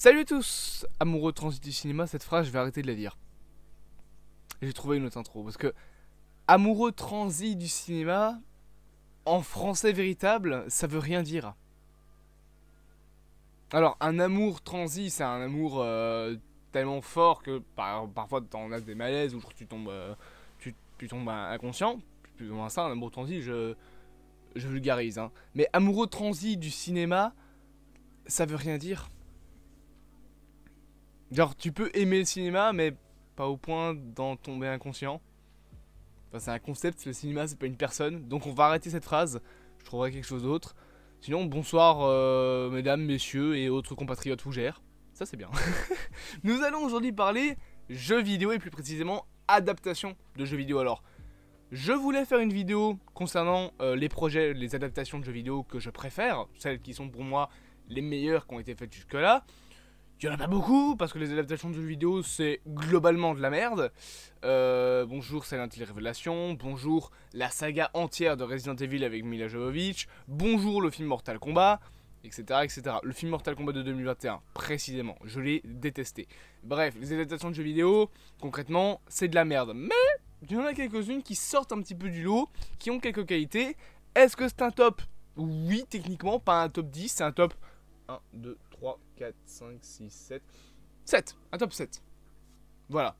Salut à tous, amoureux transi du cinéma, cette phrase je vais arrêter de la dire. J'ai trouvé une autre intro, parce que amoureux transi du cinéma, en français véritable, ça veut rien dire. Alors un amour transi, c'est un amour tellement fort que parfois t'en as des malaises ou tu tombes, tu tombes inconscient. Plus ou moins ça, un amour transi, je vulgarise. Hein. Mais amoureux transi du cinéma, ça veut rien dire. Genre, tu peux aimer le cinéma, mais pas au point d'en tomber inconscient. Enfin, c'est un concept, le cinéma, c'est pas une personne. Donc, on va arrêter cette phrase. Je trouverai quelque chose d'autre. Sinon, bonsoir, mesdames, messieurs et autres compatriotes fougères. Ça, c'est bien. Nous allons aujourd'hui parler jeux vidéo et plus précisément adaptation de jeux vidéo. Alors, je voulais faire une vidéo concernant les projets, les adaptations de jeux vidéo que je préfère. Celles qui sont pour moi les meilleures qui ont été faites jusque-là. Il y en a pas beaucoup, parce que les adaptations de jeux vidéo, c'est globalement de la merde. Bonjour Silent Hill Révélation, bonjour la saga entière de Resident Evil avec Mila Jovovich, bonjour le film Mortal Kombat, etc. etc. Le film Mortal Kombat de 2021, précisément, je l'ai détesté. Bref, les adaptations de jeux vidéo, concrètement, c'est de la merde. Mais il y en a quelques-unes qui sortent un petit peu du lot, qui ont quelques qualités. Est-ce que c'est un top? Oui, techniquement, pas un top 10, c'est un top 1, 2, 3, 4, 5, 6, 7. 7, un top 7. Voilà.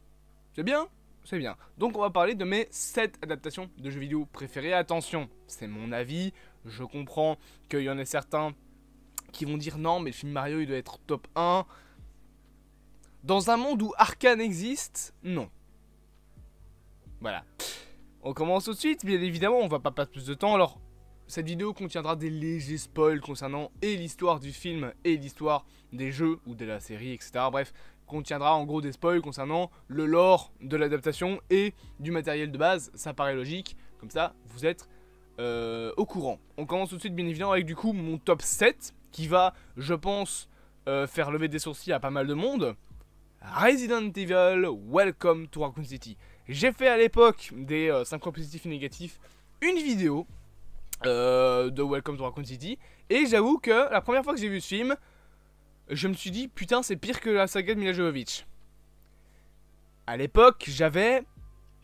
C'est bien? C'est bien. Donc on va parler de mes 7 adaptations de jeux vidéo préférées. Attention, c'est mon avis. Je comprends qu'il y en a certains qui vont dire non, mais le film Mario il doit être top 1. Dans un monde où Arcane existe, non. Voilà. On commence tout de suite, bien évidemment, on va pas perdre plus de temps. Alors, cette vidéo contiendra des légers spoils concernant et l'histoire du film et l'histoire des jeux ou de la série, etc. Bref, contiendra en gros des spoils concernant le lore de l'adaptation et du matériel de base. Ça paraît logique, comme ça vous êtes au courant. On commence tout de suite bien évidemment avec du coup mon top 7 qui va, je pense, faire lever des sourcils à pas mal de monde. Resident Evil, Welcome to Raccoon City. J'ai fait à l'époque des 5 points positifs et négatifs une vidéo de Welcome to Raccoon City. Et j'avoue que la première fois que j'ai vu ce film, je me suis dit putain c'est pire que la saga de Mila Jovovich. À l'époque j'avais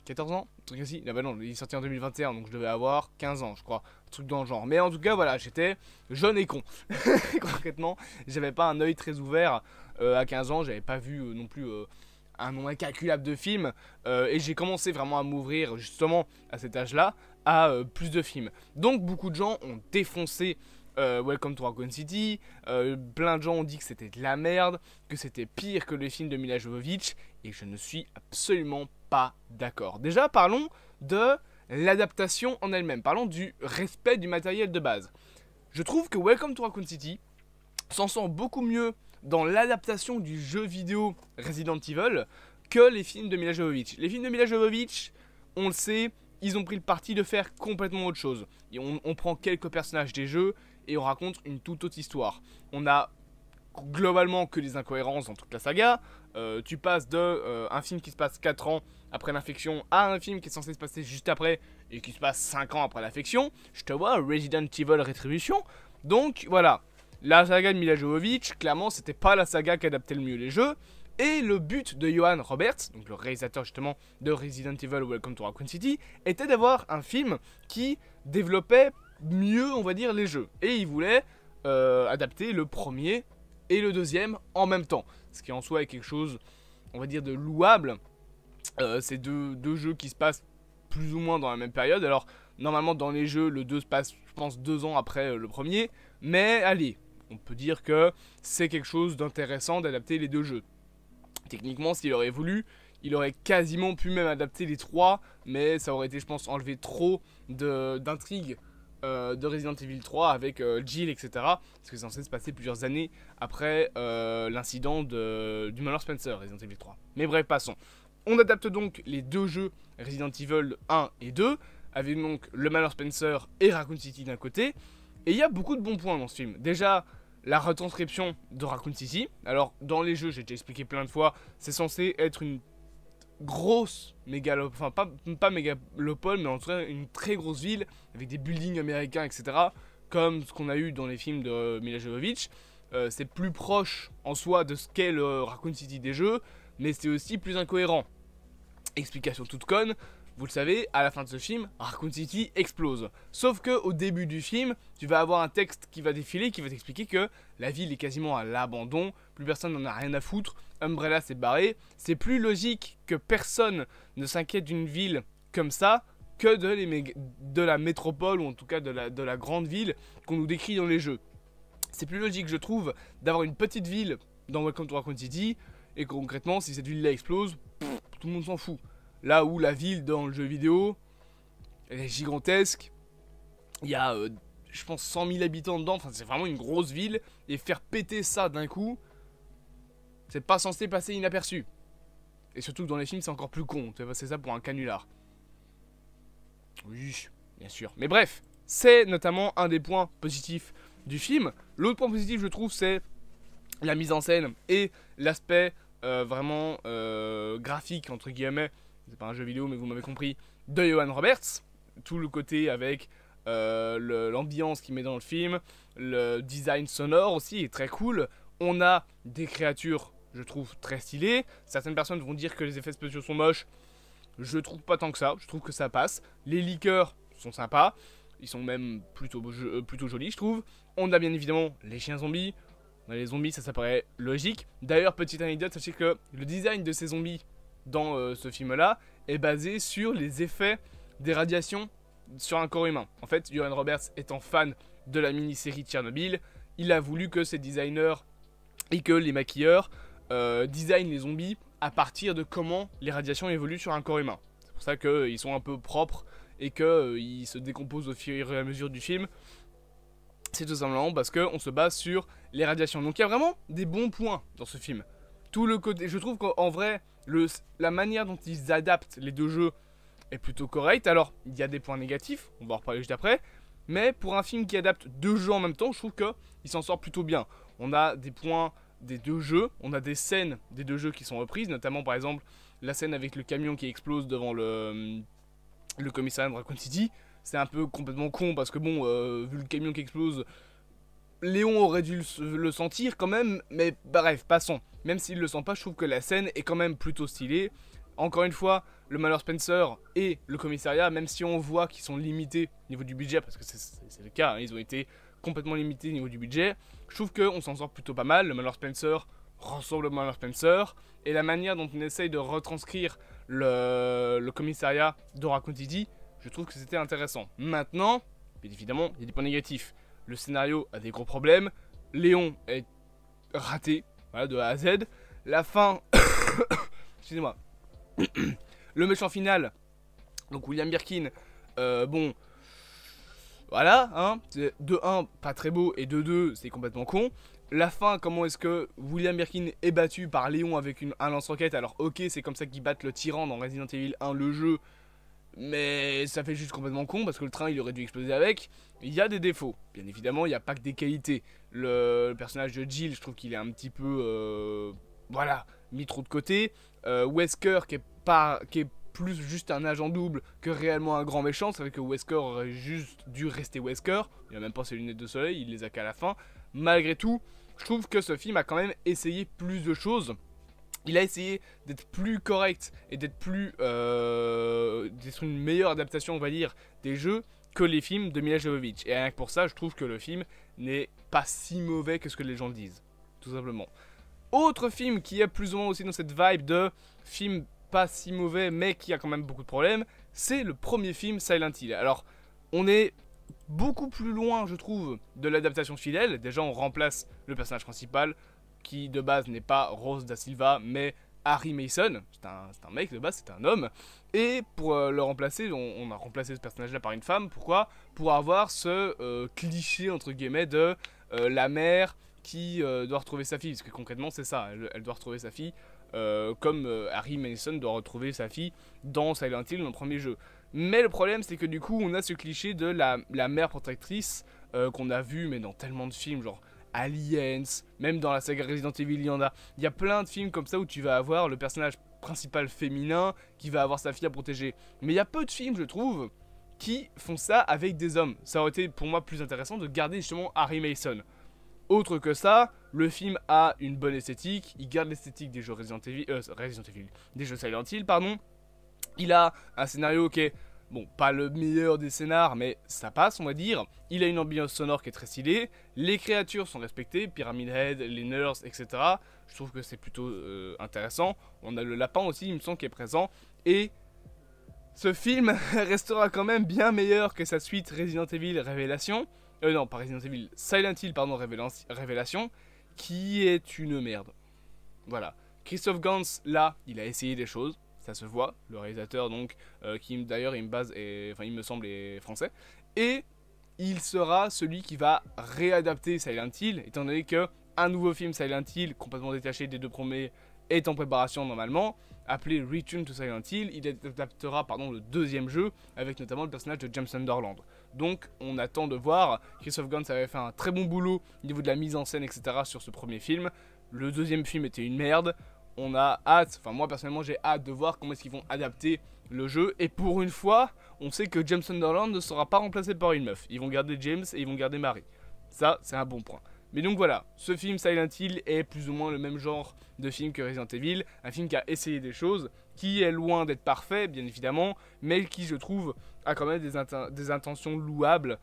14 ans, un truc ainsi. Ah bah non, il est sorti en 2021 donc je devais avoir 15 ans je crois, un truc dans le genre. Mais en tout cas voilà, j'étais jeune et con. Concrètement, j'avais pas un œil très ouvert à 15 ans, j'avais pas vu non plus un nombre incalculable de films et j'ai commencé vraiment à m'ouvrir justement à cet âge-là à plus de films. Donc beaucoup de gens ont défoncé Welcome to Raccoon City, plein de gens ont dit que c'était de la merde, que c'était pire que les films de Mila Jovovich et je ne suis absolument pas d'accord. Déjà parlons de l'adaptation en elle-même, parlons du respect du matériel de base. Je trouve que Welcome to Raccoon City s'en sort beaucoup mieux dans l'adaptation du jeu vidéo Resident Evil que les films de Mila Jovovich. Les films de Mila Jovovich, on le sait, ils ont pris le parti de faire complètement autre chose. Et on prend quelques personnages des jeux et on raconte une toute autre histoire. On a globalement que des incohérences dans toute la saga. Tu passes de un film qui se passe 4 ans après l'infection à un film qui est censé se passer juste après et qui se passe 5 ans après l'infection. Je te vois, Resident Evil Rétribution. Donc voilà, la saga de Mila Jovovich, clairement c'était pas la saga qui adaptait le mieux les jeux. Et le but de Johan Roberts, donc le réalisateur justement de Resident Evil Welcome to Raccoon City, était d'avoir un film qui développait mieux, on va dire, les jeux. Et il voulait adapter le premier et le deuxième en même temps. Ce qui en soi est quelque chose, on va dire, de louable. C'est deux jeux qui se passent plus ou moins dans la même période. Alors, normalement, dans les jeux, le 2 se passe, je pense, 2 ans après le premier. Mais allez, on peut dire que c'est quelque chose d'intéressant d'adapter les deux jeux. Techniquement, s'il aurait voulu, il aurait quasiment pu même adapter les 3, mais ça aurait été, je pense, enlever trop d'intrigue de Resident Evil 3 avec Jill, etc. Parce que c'est censé se passer plusieurs années après l'incident du Malheur Spencer, Resident Evil 3. Mais bref, passons. On adapte donc les deux jeux Resident Evil 1 et 2, avec donc le Malheur Spencer et Raccoon City d'un côté. Et il y a beaucoup de bons points dans ce film. Déjà, la retranscription de Raccoon City. Alors, dans les jeux, j'ai déjà expliqué plein de fois, c'est censé être une grosse mégalopole, enfin pas mégalopole, mais en tout cas une très grosse ville, avec des buildings américains, etc. Comme ce qu'on a eu dans les films de Mila Jovovich. c'est plus proche en soi de ce qu'est le Raccoon City des jeux, mais c'est aussi plus incohérent. Explication toute conne, vous le savez, à la fin de ce film, Raccoon City explose. Sauf que au début du film, tu vas avoir un texte qui va défiler, qui va t'expliquer que la ville est quasiment à l'abandon, plus personne n'en a rien à foutre, Umbrella s'est barré. C'est plus logique que personne ne s'inquiète d'une ville comme ça que de la métropole, ou en tout cas de la grande ville qu'on nous décrit dans les jeux. C'est plus logique, je trouve, d'avoir une petite ville dans Welcome to Raccoon City, et concrètement, si cette ville-là explose, tout le monde s'en fout. Là où la ville dans le jeu vidéo, elle est gigantesque, il y a, je pense, 100 000 habitants dedans, enfin c'est vraiment une grosse ville, et faire péter ça d'un coup, c'est pas censé passer inaperçu. Et surtout que dans les films, c'est encore plus con, tu vas passer ça pour un canular. Oui, bien sûr. Mais bref, c'est notamment un des points positifs du film. L'autre point positif, je trouve, c'est la mise en scène et l'aspect vraiment graphique, entre guillemets, c'est pas un jeu vidéo mais vous m'avez compris, de Johan Roberts. Tout le côté avec l'ambiance qu'il met dans le film, le design sonore aussi est très cool. On a des créatures, je trouve, très stylées. Certaines personnes vont dire que les effets spéciaux sont moches. Je trouve pas tant que ça, je trouve que ça passe. Les liqueurs sont sympas, ils sont même plutôt jolis, je trouve. On a bien évidemment les chiens zombies. On a les zombies, ça paraît logique. D'ailleurs, petite anecdote, sachez que le design de ces zombies dans ce film-là est basé sur les effets des radiations sur un corps humain. En fait, Johan Roberts étant fan de la mini-série Tchernobyl, il a voulu que ses designers et que les maquilleurs designent les zombies à partir de comment les radiations évoluent sur un corps humain. C'est pour ça qu'ils sont un peu propres et qu'ils se décomposent au fur et à mesure du film. C'est tout simplement parce qu'on se base sur les radiations. Donc il y a vraiment des bons points dans ce film. Tout le côté, je trouve qu'en vrai, la manière dont ils adaptent les deux jeux est plutôt correcte. Alors, il y a des points négatifs, on va en reparler juste après. Mais pour un film qui adapte deux jeux en même temps, je trouve qu'il s'en sort plutôt bien. On a des points des deux jeux, on a des scènes des deux jeux qui sont reprises, notamment par exemple la scène avec le camion qui explose devant le commissariat de Raccoon City. C'est un peu complètement con parce que bon, vu le camion qui explose, Léon aurait dû le sentir quand même, mais bref, passons. Même s'il le sent pas, je trouve que la scène est quand même plutôt stylée. Encore une fois, le Malheur Spencer et le commissariat, même si on voit qu'ils sont limités au niveau du budget, parce que c'est le cas, hein, ils ont été complètement limités au niveau du budget, je trouve qu'on s'en sort plutôt pas mal. Le Malheur Spencer ressemble au Malheur Spencer, et la manière dont on essaye de retranscrire le commissariat de Raccoon City, je trouve que c'était intéressant. Maintenant, bien évidemment, il y a des points négatifs. Le scénario a des gros problèmes, Léon est raté, voilà, de A à Z. La fin, excusez-moi, le méchant final, donc William Birkin, bon, voilà, hein, de 1, pas très beau, et de 2, c'est complètement con. La fin, comment est-ce que William Birkin est battu par Léon avec un lance-roquette? Alors ok, c'est comme ça qu'ils battent le tyran dans Resident Evil 1, le jeu, mais ça fait juste complètement con parce que le train il aurait dû exploser avec. Il y a des défauts, bien évidemment, il n'y a pas que des qualités. Le personnage de Jill, je trouve qu'il est un petit peu, voilà, mis trop de côté. Wesker qui est plus juste un agent double que réellement un grand méchant. C'est vrai que Wesker aurait juste dû rester Wesker. Il a même pas ses lunettes de soleil, il les a qu'à la fin. Malgré tout, je trouve que ce film a quand même essayé plus de choses. Il a essayé d'être plus correct et d'être d'être une meilleure adaptation, on va dire, des jeux que les films de Milla Jovovich. Et rien que pour ça, je trouve que le film n'est pas si mauvais que ce que les gens disent, tout simplement. Autre film qui est plus ou moins aussi dans cette vibe de film pas si mauvais mais qui a quand même beaucoup de problèmes, c'est le premier film Silent Hill. Alors, on est beaucoup plus loin, je trouve, de l'adaptation fidèle. Déjà, on remplace le personnage principal, qui de base n'est pas Rose da Silva, mais Harry Mason. C'est un mec de base, c'est un homme. Et pour le remplacer, on a remplacé ce personnage-là par une femme. Pourquoi? Pour avoir ce cliché, entre guillemets, de la mère qui doit retrouver sa fille. Parce que concrètement, c'est ça, elle doit retrouver sa fille. Comme Harry Mason doit retrouver sa fille dans Silent Hill, dans le premier jeu. Mais le problème, c'est que du coup, on a ce cliché de la mère protectrice qu'on a vu, mais dans tellement de films, genre Aliens, même dans la saga Resident Evil, il y a plein de films comme ça où tu vas avoir le personnage principal féminin qui va avoir sa fille à protéger. Mais il y a peu de films, je trouve, qui font ça avec des hommes. Ça aurait été pour moi plus intéressant de garder justement Harry Mason. Autre que ça, le film a une bonne esthétique, il garde l'esthétique des jeux des jeux Silent Hill, pardon. Il a un scénario qui est, bon, pas le meilleur des scénars, mais ça passe, on va dire. Il a une ambiance sonore qui est très stylée, les créatures sont respectées, Pyramid Head, les Nurse, etc. Je trouve que c'est plutôt intéressant. On a le lapin aussi, il me semble, qui est présent, et ce film restera quand même bien meilleur que sa suite Resident Evil Révélation. Non, pas Resident Evil, Silent Hill, pardon, Révélation, qui est une merde. Voilà. Christophe Gans, là, il a essayé des choses, ça se voit. Le réalisateur, donc, qui d'ailleurs, il me semble, est français. Et il sera celui qui va réadapter Silent Hill, étant donné que un nouveau film Silent Hill, complètement détaché des deux premiers, est en préparation normalement, appelé Return to Silent Hill. Il adaptera le deuxième jeu, avec notamment le personnage de James Sunderland. Donc on attend de voir. Christophe Gans avait fait un très bon boulot au niveau de la mise en scène, etc. sur ce premier film. Le deuxième film était une merde. On a hâte, enfin moi personnellement j'ai hâte de voir comment est-ce qu'ils vont adapter le jeu. Et pour une fois, on sait que James Sunderland ne sera pas remplacé par une meuf. Ils vont garder James et ils vont garder Mary. Ça, c'est un bon point. Mais donc voilà, ce film Silent Hill est plus ou moins le même genre de film que Resident Evil. Un film qui a essayé des choses, qui est loin d'être parfait, bien évidemment, mais qui, je trouve, a quand même des intentions louables,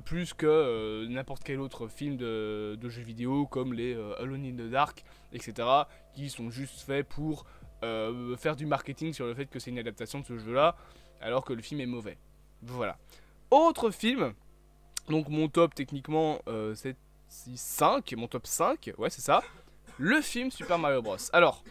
plus que n'importe quel autre film de jeux vidéo, comme les Alone in the Dark, etc., qui sont juste faits pour faire du marketing sur le fait que c'est une adaptation de ce jeu-là, alors que le film est mauvais. Voilà. Autre film, donc mon top techniquement, c'est 5, mon top 5, ouais c'est ça, le film Super Mario Bros. Alors,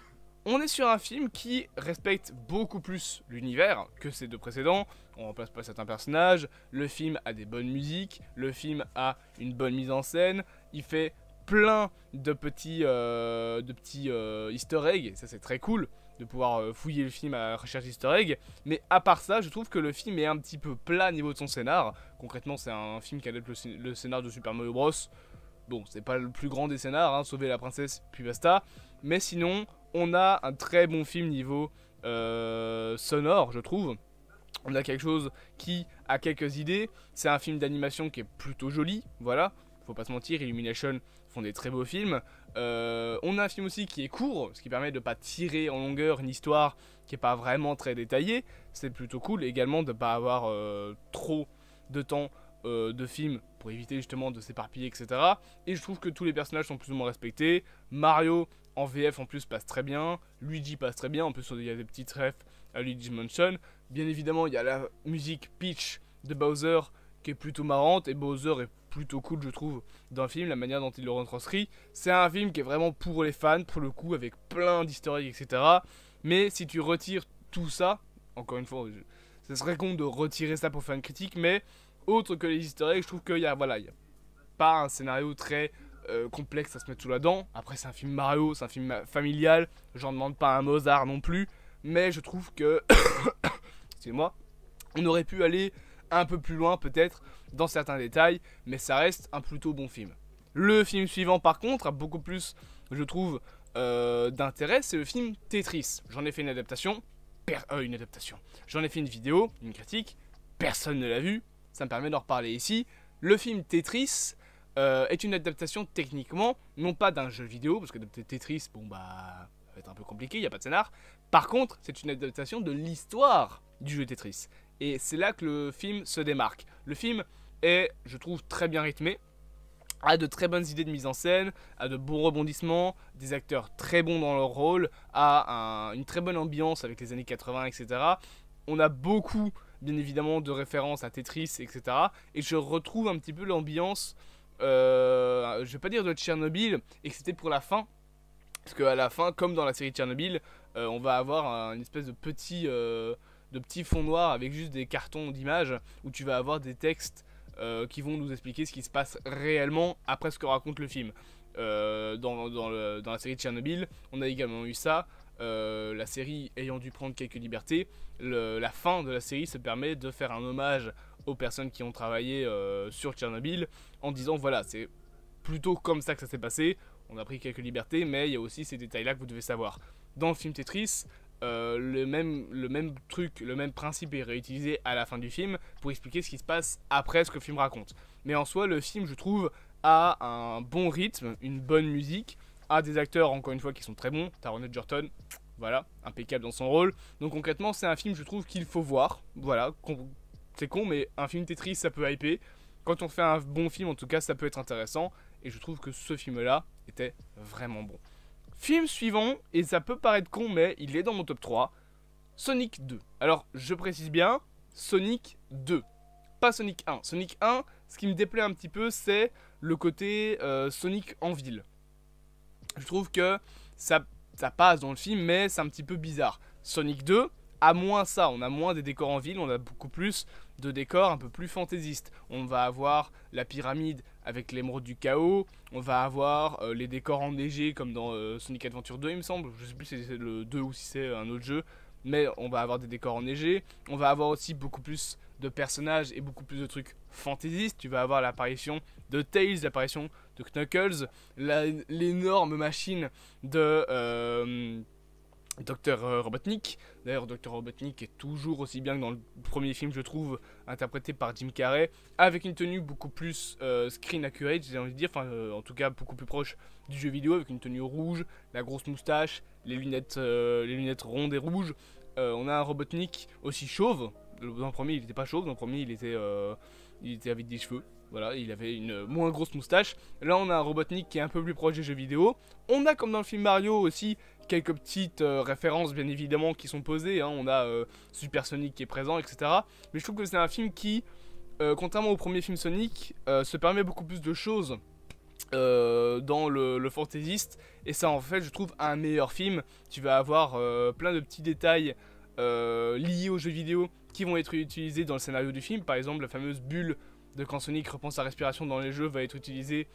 on est sur un film qui respecte beaucoup plus l'univers que ces deux précédents. On remplace pas certains personnages, le film a des bonnes musiques, le film a une bonne mise en scène, il fait plein de petits easter eggs, ça c'est très cool de pouvoir fouiller le film à la recherche d'easter eggs, mais à part ça, je trouve que le film est un petit peu plat au niveau de son scénar. Concrètement, c'est un film qui adapte le scénar de Super Mario Bros. Bon, c'est pas le plus grand des scénars, hein, sauver la princesse, puis basta. Mais sinon, on a un très bon film niveau sonore, je trouve. On a quelque chose qui a quelques idées. C'est un film d'animation qui est plutôt joli, voilà. Faut pas se mentir, Illumination font des très beaux films. On a un film aussi qui est court, ce qui permet de pas tirer en longueur une histoire qui est pas vraiment très détaillée. C'est plutôt cool également de pas avoir trop de temps de film pour éviter justement de s'éparpiller, etc. Et je trouve que tous les personnages sont plus ou moins respectés. Mario en VF en plus passe très bien, Luigi passe très bien, en plus il y a des petites refs à Luigi's Mansion. Bien évidemment il y a la musique Peach de Bowser qui est plutôt marrante, et Bowser est plutôt cool je trouve dans le film, la manière dont il le retranscrit. C'est un film qui est vraiment pour les fans, pour le coup, avec plein d'easter eggs, etc. Mais si tu retires tout ça, encore une fois, ce serait con de retirer ça pour faire une critique, mais autre que les easter eggs, je trouve qu'il y a, voilà, il y a pas un scénario très complexe à se mettre sous la dent. Après c'est un film Mario, c'est un film familial, j'en demande pas un Mozart non plus, mais je trouve que, excusez-moi, on aurait pu aller un peu plus loin peut-être dans certains détails, mais ça reste un plutôt bon film. Le film suivant par contre a beaucoup plus, je trouve, d'intérêt, c'est le film Tetris. J'en ai fait une adaptation, j'en ai fait une vidéo, une critique, personne ne l'a vu, ça me permet d'en reparler ici. Le film Tetris est une adaptation techniquement, non pas d'un jeu vidéo, parce que d'adapter Tetris, bon bah, ça va être un peu compliqué, il n'y a pas de scénar. Par contre, c'est une adaptation de l'histoire du jeu Tetris. Et c'est là que le film se démarque. Le film est, je trouve, très bien rythmé, a de très bonnes idées de mise en scène, a de bons rebondissements, des acteurs très bons dans leur rôle, a une très bonne ambiance avec les années 80, etc. On a beaucoup, bien évidemment, de références à Tetris, etc. Et je retrouve un petit peu l'ambiance, je vais pas dire de Tchernobyl, excepté pour la fin. Parce qu'à la fin, comme dans la série Tchernobyl, on va avoir une espèce de petit fond noir avec juste des cartons d'images où tu vas avoir des textes qui vont nous expliquer ce qui se passe réellement après ce que raconte le film. Dans la série Tchernobyl, on a également eu ça. La série ayant dû prendre quelques libertés, la fin de la série se permet de faire un hommage aux personnes qui ont travaillé sur Tchernobyl en disant voilà, c'est plutôt comme ça que ça s'est passé. On a pris quelques libertés, mais il y a aussi ces détails là que vous devez savoir. Dans le film Tetris, le même truc, le même principe est réutilisé à la fin du film pour expliquer ce qui se passe après ce que le film raconte. Mais en soi, le film, je trouve, a un bon rythme, une bonne musique, a des acteurs encore une fois qui sont très bons. Taron Egerton, voilà, impeccable dans son rôle. Donc concrètement c'est un film je trouve qu'il faut voir. Voilà, c'est con mais un film Tetris ça peut hyper. Quand on fait un bon film en tout cas ça peut être intéressant. Et je trouve que ce film là était vraiment bon. Film suivant, et ça peut paraître con mais il est dans mon top 3, Sonic 2. Alors je précise bien, Sonic 2, pas Sonic 1. Sonic 1, ce qui me déplaît un petit peu c'est le côté Sonic en ville. Je trouve que ça passe dans le film mais c'est un petit peu bizarre. Sonic 2 a moins ça, on a moins des décors en ville, on a beaucoup plus de décors un peu plus fantaisistes. On va avoir la pyramide avec l'émeraude du chaos, on va avoir les décors enneigés comme dans Sonic Adventure 2 il me semble, je sais plus si c'est le 2 ou si c'est un autre jeu, mais on va avoir des décors enneigés, on va avoir aussi beaucoup plus de personnages et beaucoup plus de trucs fantaisistes. Tu vas avoir l'apparition de Tails, l'apparition de Knuckles, l'énorme machine de Dr Robotnik. D'ailleurs Dr Robotnik est toujours aussi bien que dans le premier film je trouve, interprété par Jim Carrey, avec une tenue beaucoup plus screen accurate j'ai envie de dire, en tout cas beaucoup plus proche du jeu vidéo, avec une tenue rouge, la grosse moustache, les lunettes rondes et rouges. On a un Robotnik aussi chauve. Dans le premier il n'était pas chauve, dans le premier il était avec des cheveux. Voilà, il avait une moins grosse moustache. Là on a un Robotnik qui est un peu plus proche des jeux vidéo. On a comme dans le film Mario aussi quelques petites références bien évidemment qui sont posées, hein. On a Super Sonic qui est présent, etc. Mais je trouve que c'est un film qui, contrairement au premier film Sonic, se permet beaucoup plus de choses dans le fantaisiste. Et ça en fait je trouve un meilleur film. Tu vas avoir plein de petits détails liés aux jeux vidéo qui vont être utilisés dans le scénario du film. Par exemple la fameuse bulle de quand Sonic reprend sa respiration dans les jeux va être utilisée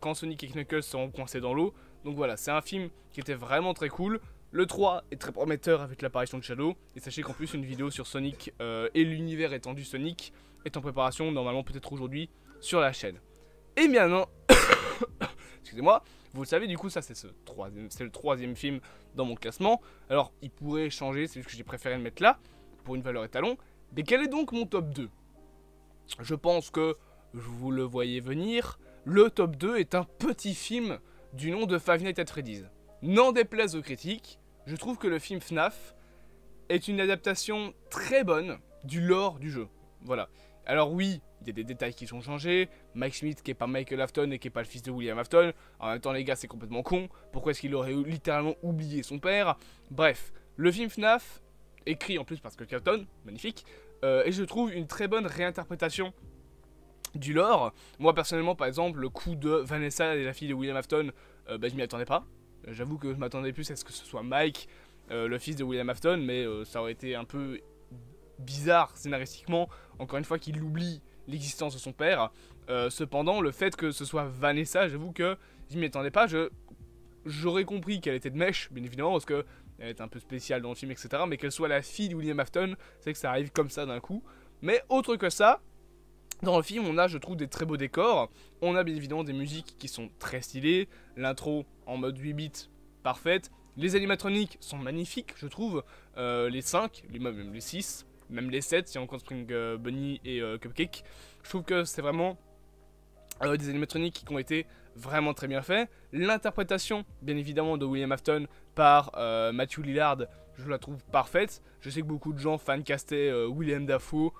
quand Sonic et Knuckles seront coincés dans l'eau. Donc voilà, c'est un film qui était vraiment très cool. Le 3 est très prometteur avec l'apparition de Shadow. Et sachez qu'en plus une vidéo sur Sonic et l'univers étendu Sonic est en préparation, normalement peut-être aujourd'hui, sur la chaîne. Et bien non, excusez-moi, vous le savez du coup ça c'est le troisième film dans mon classement. Alors il pourrait changer, c'est juste que j'ai préféré le mettre là, pour une valeur étalon. Mais quel est donc mon top 2 ? Je pense que vous le voyez venir, le top 2 est un petit film du nom de Five Nights at Freddy's. N'en déplaise aux critiques, je trouve que le film FNAF est une adaptation très bonne du lore du jeu. Voilà. Alors oui, il y a des détails qui sont changés, Mike Smith qui est pas Michael Afton et qui est pas le fils de William Afton, en même temps les gars c'est complètement con, pourquoi est-ce qu'il aurait littéralement oublié son père? Bref, le film FNAF, écrit en plus par Scott Calton, magnifique, et je trouve une très bonne réinterprétation du lore. Moi personnellement par exemple le coup de Vanessa et la fille de William Afton, je m'y attendais pas. J'avoue que je m'attendais plus à ce que ce soit Mike, le fils de William Afton, mais ça aurait été un peu bizarre scénaristiquement, encore une fois qu'il oublie l'existence de son père. Cependant le fait que ce soit Vanessa, j'avoue que je m'y attendais pas. J'aurais compris qu'elle était de mèche, bien évidemment, parce que elle est un peu spéciale dans le film, etc. Mais qu'elle soit la fille de William Afton, c'est que ça arrive comme ça d'un coup. Mais autre que ça, dans le film, on a, je trouve, des très beaux décors. On a bien évidemment des musiques qui sont très stylées. L'intro en mode 8 bits, parfaite. Les animatroniques sont magnifiques, je trouve. Les 5, même les 6, même les 7, si on compte Spring Bunny et Cupcake. Je trouve que c'est vraiment des animatroniques qui ont été vraiment très bien faits. L'interprétation, bien évidemment, de William Afton par Matthew Lillard, je la trouve parfaite. Je sais que beaucoup de gens fancastaient William Dafoe.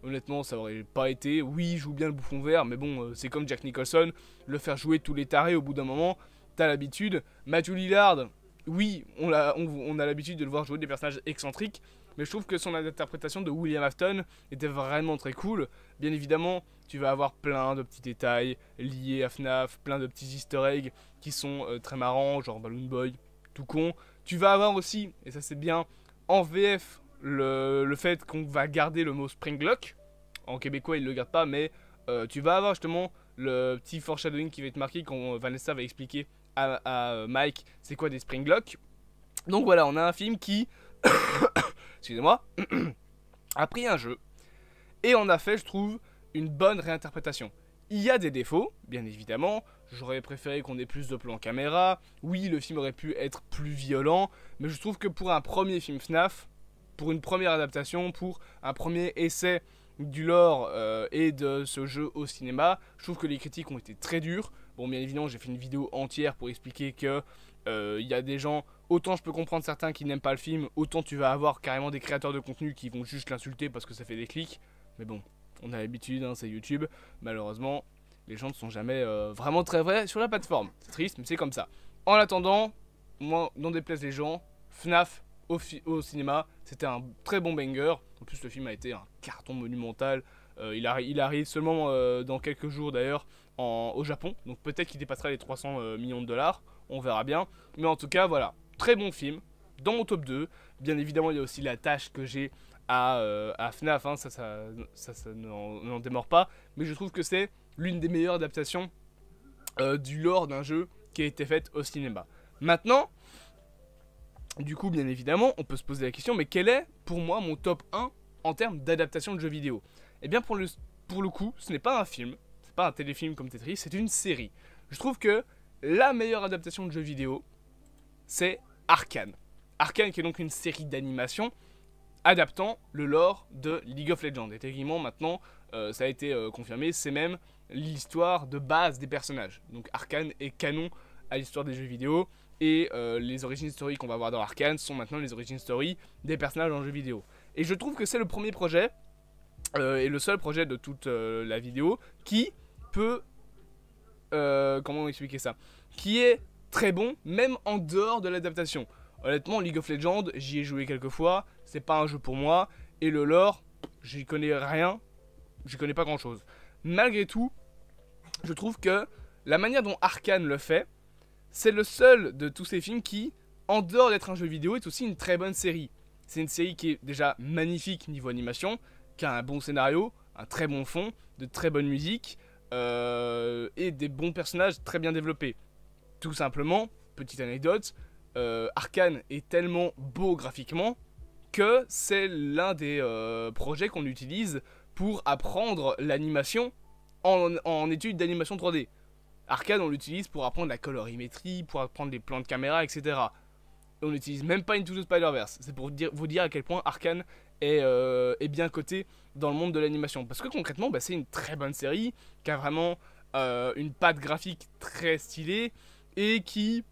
Honnêtement, ça aurait pas été. Oui, il joue bien le bouffon vert, mais bon, c'est comme Jack Nicholson. Le faire jouer tous les tarés, au bout d'un moment, t'as l'habitude. Matthew Lillard, oui, on a l'habitude de le voir jouer des personnages excentriques. Mais je trouve que son interprétation de William Afton était vraiment très cool. Bien évidemment, tu vas avoir plein de petits détails liés à FNAF, plein de petits easter eggs qui sont très marrants, genre Balloon Boy, tout con. Tu vas avoir aussi, et ça c'est bien, en VF, le fait qu'on va garder le mot Springlock. En québécois, ils le gardent pas, mais tu vas avoir justement le petit foreshadowing qui va être marqué quand Vanessa va expliquer à Mike c'est quoi des Springlock. Donc voilà, on a un film qui... excusez-moi, a pris un jeu et en a fait, je trouve, une bonne réinterprétation. Il y a des défauts, bien évidemment. J'aurais préféré qu'on ait plus de plans caméra. Oui, le film aurait pu être plus violent, mais je trouve que pour un premier film FNAF, pour une première adaptation, pour un premier essai du lore et de ce jeu au cinéma. Je trouve que les critiques ont été très dures. Bon, bien évidemment, j'ai fait une vidéo entière pour expliquer que y a des gens, autant je peux comprendre certains qui n'aiment pas le film, autant tu vas avoir carrément des créateurs de contenu qui vont juste l'insulter parce que ça fait des clics. Mais bon, on a l'habitude, hein, c'est YouTube. Malheureusement, les gens ne sont jamais vraiment très vrais sur la plateforme. C'est triste, mais c'est comme ça. En attendant, moi, n'en déplaise les gens, FNAF au cinéma, c'était un très bon banger. En plus, le film a été un carton monumental. Il arrive seulement dans quelques jours d'ailleurs au Japon. Donc peut-être qu'il dépassera les 300 millions de dollars. On verra bien. Mais en tout cas, voilà. Très bon film. Dans mon top 2. Bien évidemment, il y a aussi la tâche que j'ai à FNAF. Hein. Ça n'en démord pas. Mais je trouve que c'est l'une des meilleures adaptations du lore d'un jeu qui a été faite au cinéma. Maintenant, du coup, bien évidemment, on peut se poser la question, mais quel est pour moi mon top 1 en termes d'adaptation de jeux vidéo? Eh bien, pour le coup, ce n'est pas un film, c'est pas un téléfilm comme Tetris, c'est une série. Je trouve que la meilleure adaptation de jeux vidéo, c'est Arcane. Arcane qui est donc une série d'animation adaptant le lore de League of Legends. Et techniquement, maintenant, ça a été confirmé, c'est même l'histoire de base des personnages. Donc Arcane est canon à l'histoire des jeux vidéo. Et les origin story qu'on va voir dans Arcane sont maintenant les origin story des personnages en jeux vidéo. Et je trouve que c'est le premier projet, et le seul projet de toute la vidéo, qui peut... comment expliquer ça? Qui est très bon, même en dehors de l'adaptation. Honnêtement, League of Legends, j'y ai joué quelques fois, c'est pas un jeu pour moi, et le lore, j'y connais rien, j'y connais pas grand chose. Malgré tout, je trouve que la manière dont Arcane le fait, c'est le seul de tous ces films qui, en dehors d'être un jeu vidéo, est aussi une très bonne série. C'est une série qui est déjà magnifique niveau animation, qui a un bon scénario, un très bon fond, de très bonne musique, et des bons personnages très bien développés. Tout simplement, petite anecdote, Arcane est tellement beau graphiquement que c'est l'un des projets qu'on utilise pour apprendre l'animation en études d'animation 3D. Arcane, on l'utilise pour apprendre la colorimétrie, pour apprendre les plans de caméra, etc. Et on n'utilise même pas Into the Spider-Verse. C'est pour vous dire à quel point Arcane est bien coté dans le monde de l'animation. Parce que concrètement, c'est une très bonne série qui a vraiment une patte graphique très stylée et qui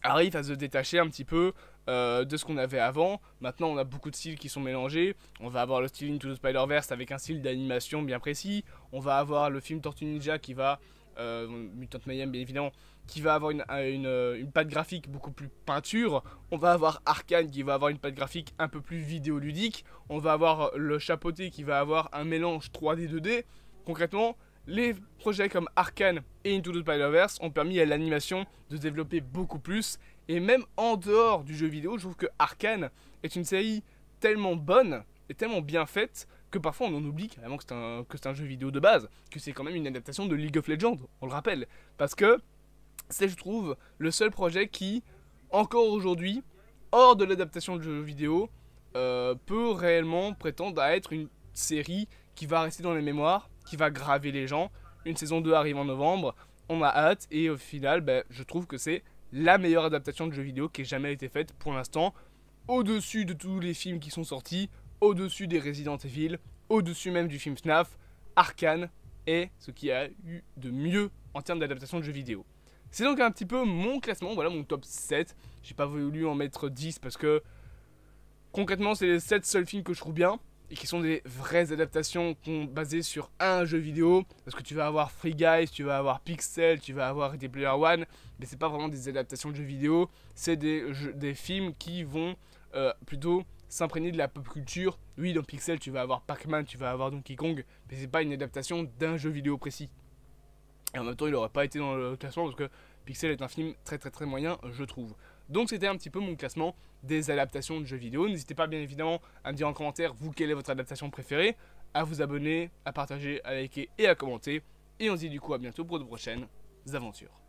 arrive à se détacher un petit peu de ce qu'on avait avant. Maintenant, on a beaucoup de styles qui sont mélangés. On va avoir le style Into the Spider-Verse avec un style d'animation bien précis. On va avoir le film Tortue Ninja qui va... Mutant Mayhem bien évidemment, qui va avoir une patte graphique beaucoup plus peinture. On va avoir Arcane qui va avoir une patte graphique un peu plus vidéoludique. On va avoir le chapeauté qui va avoir un mélange 3D 2D. Concrètement, les projets comme Arcane et Into the Spider-Verse ont permis à l'animation de se développer beaucoup plus. Et même en dehors du jeu vidéo, je trouve que Arcane est une série tellement bonne et tellement bien faite que parfois on en oublie carrément que c'est un jeu vidéo de base, que c'est quand même une adaptation de League of Legends, on le rappelle. Parce que c'est, je trouve, le seul projet qui, encore aujourd'hui, hors de l'adaptation de jeux vidéo, peut réellement prétendre à être une série qui va rester dans les mémoires, qui va graver les gens. Une saison 2 arrive en novembre, on a hâte, et au final, je trouve que c'est la meilleure adaptation de jeux vidéo qui ait jamais été faite pour l'instant, au-dessus de tous les films qui sont sortis, au-dessus des Resident Evil, au-dessus même du film FNAF. Arcane est ce qui a eu de mieux en termes d'adaptation de jeux vidéo. C'est donc un petit peu mon classement, voilà mon top 7. J'ai pas voulu en mettre 10 parce que concrètement c'est les 7 seuls films que je trouve bien et qui sont des vraies adaptations basées sur un jeu vidéo. Parce que tu vas avoir Free Guys, tu vas avoir Pixel, tu vas avoir Ready Player One, mais c'est pas vraiment des adaptations de jeux vidéo, c'est des films qui vont plutôt s'imprégner de la pop culture. Oui, dans Pixel, tu vas avoir Pac-Man, tu vas avoir Donkey Kong, mais c'est pas une adaptation d'un jeu vidéo précis. Et en même temps, il aurait pas été dans le classement parce que Pixel est un film très très très moyen, je trouve. Donc c'était un petit peu mon classement des adaptations de jeux vidéo. N'hésitez pas bien évidemment à me dire en commentaire, vous, quelle est votre adaptation préférée, à vous abonner, à partager, à liker et à commenter. Et on se dit du coup à bientôt pour de prochaines aventures.